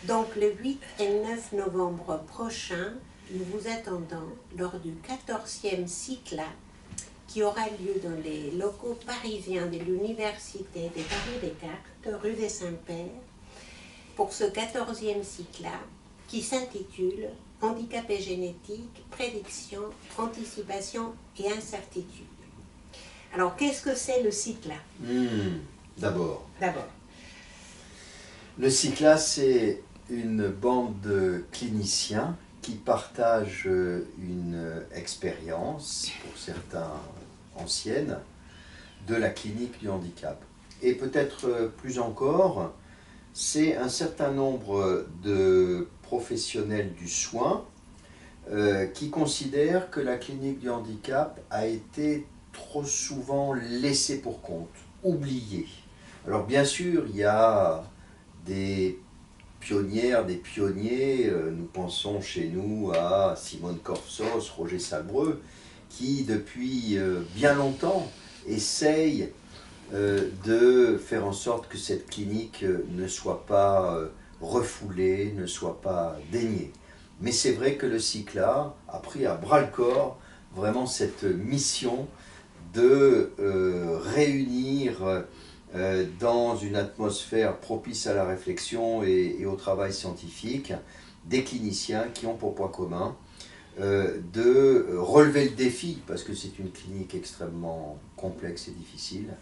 Donc le 8 et 9 novembre prochain, nous vous attendons lors du 14e cycle qui aura lieu dans les locaux parisiens de l'Université de Paris-Descartes, rue des Saints-Pères, pour ce 14e cycle qui s'intitule « Handicap et génétique, prédiction, anticipation et incertitude ». Alors, qu'est-ce que c'est le CICLA? D'abord. D'abord. Le CICLA, c'est une bande de cliniciens qui partagent une expérience, pour certains ancienne, de la clinique du handicap. Et peut-être plus encore, c'est un certain nombre de professionnels du soin qui considèrent que la clinique du handicap a été trop souvent laissée pour compte, oubliée. Alors bien sûr, il y a des pionnières, des pionniers, nous pensons chez nous à Simone Corsos, Roger Salbreux, qui depuis bien longtemps essayent de faire en sorte que cette clinique ne soit pas refoulée, ne soit pas déniée. Mais c'est vrai que le CICLA a pris à bras-le-corps vraiment cette mission de réunir dans une atmosphère propice à la réflexion et au travail scientifique des cliniciens qui ont pour point commun de relever le défi, parce que c'est une clinique extrêmement complexe et difficile,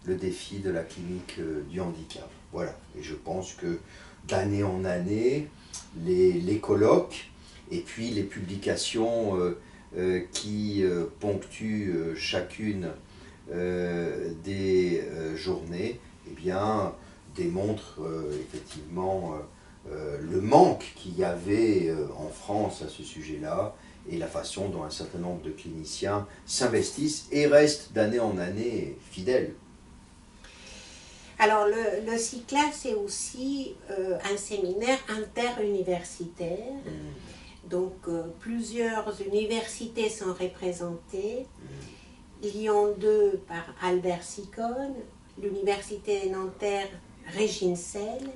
le défi de la clinique du handicap. Voilà, et je pense que d'année en année, les colloques et puis les publications qui ponctuent chacune des journées, eh bien, démontrent effectivement le manque qu'il y avait en France à ce sujet-là et la façon dont un certain nombre de cliniciens s'investissent et restent d'année en année fidèles. Alors le CICLA, c'est aussi un séminaire interuniversitaire. Donc plusieurs universités sont représentées. Lyon 2 par Albert Sicone, l'Université Nanterre Régine Selle,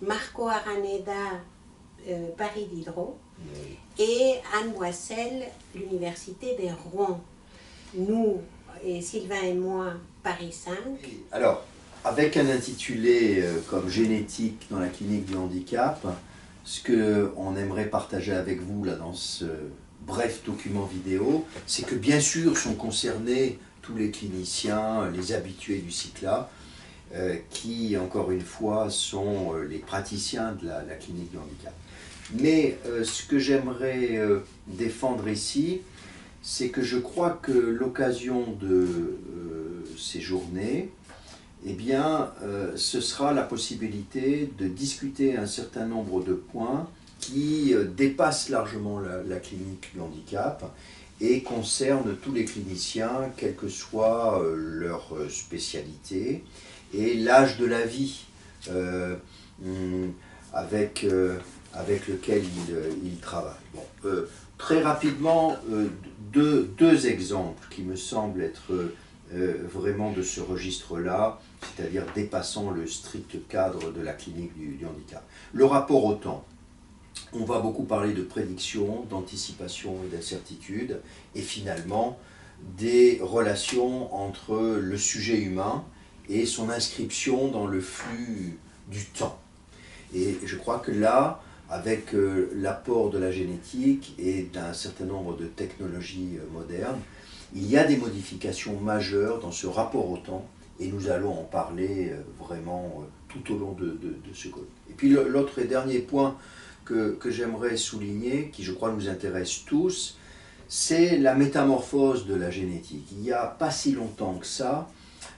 Marco Araneda, Paris Diderot, et Anne Boissel, l'Université des Rouen. Nous, et Sylvain et moi, Paris 5. Alors, avec un intitulé comme Génétique dans la clinique du handicap, ce qu'on aimerait partager avec vous là, dans ce bref document vidéo, c'est que bien sûr sont concernés tous les cliniciens, les habitués du CICLA, qui, encore une fois, sont les praticiens de la clinique du handicap. Mais ce que j'aimerais défendre ici, c'est que je crois que l'occasion de ces journées, eh bien, ce sera la possibilité de discuter un certain nombre de points qui dépassent largement la clinique du handicap et concernent tous les cliniciens, quelle que soit leur spécialité et l'âge de la vie avec lequel ils travaillent. Bon, très rapidement, deux exemples qui me semblent être vraiment de ce registre-là, c'est-à-dire dépassant le strict cadre de la clinique du handicap. Le rapport au temps. On va beaucoup parler de prédiction, d'anticipation et d'incertitude, et finalement des relations entre le sujet humain et son inscription dans le flux du temps. Et je crois que là, avec l'apport de la génétique et d'un certain nombre de technologies modernes, il y a des modifications majeures dans ce rapport au temps, et nous allons en parler vraiment tout au long de ce colloque. Et puis l'autre et dernier point que j'aimerais souligner, qui je crois nous intéresse tous, c'est la métamorphose de la génétique. Il n'y a pas si longtemps que ça,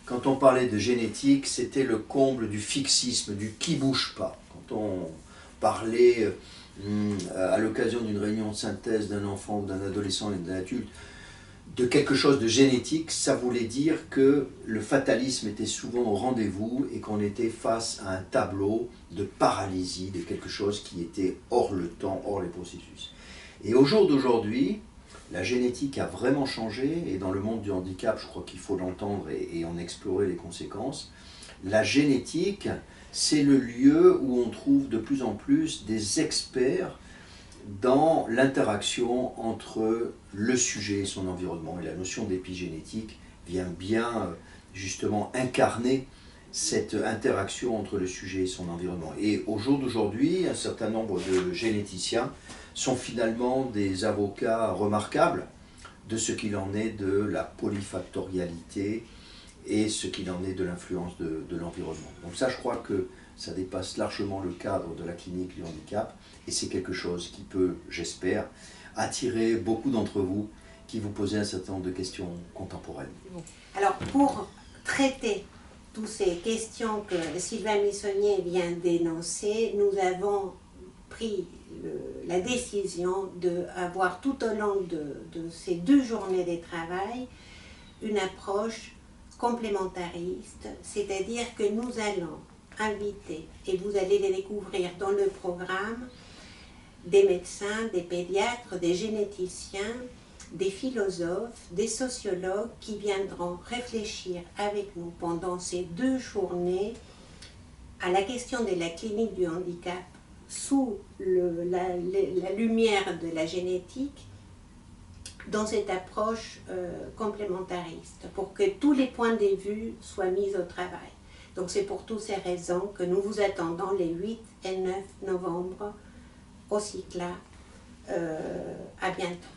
quand on parlait de génétique, c'était le comble du fixisme, du qui bouge pas. Quand on parlait à l'occasion d'une réunion de synthèse d'un enfant ou d'un adolescent et d'un adulte, de quelque chose de génétique, ça voulait dire que le fatalisme était souvent au rendez-vous et qu'on était face à un tableau de paralysie, de quelque chose qui était hors le temps, hors les processus. Et au jour d'aujourd'hui, la génétique a vraiment changé, et dans le monde du handicap, je crois qu'il faut l'entendre et en explorer les conséquences. La génétique, c'est le lieu où on trouve de plus en plus des experts dans l'interaction entre le sujet et son environnement. Et la notion d'épigénétique vient bien justement incarner cette interaction entre le sujet et son environnement. Et au jour d'aujourd'hui, un certain nombre de généticiens sont finalement des avocats remarquables de ce qu'il en est de la polyfactorialité et ce qu'il en est de l'influence de l'environnement. Donc ça, je crois que ça dépasse largement le cadre de la clinique du handicap, et c'est quelque chose qui peut, j'espère, attirer beaucoup d'entre vous qui vous posez un certain nombre de questions contemporaines. Alors, pour traiter toutes ces questions que Sylvain Missonnier vient d'énoncer, nous avons pris la décision d'avoir tout au long de ces 2 journées de travail une approche complémentariste, c'est-à-dire que nous allons inviter, et vous allez les découvrir dans le programme, des médecins, des pédiatres, des généticiens, des philosophes, des sociologues qui viendront réfléchir avec nous pendant ces 2 journées à la question de la clinique du handicap sous la lumière de la génétique, dans cette approche complémentariste, pour que tous les points de vue soient mis au travail. Donc c'est pour toutes ces raisons que nous vous attendons les 8 et 9 novembre au CICLA. À bientôt.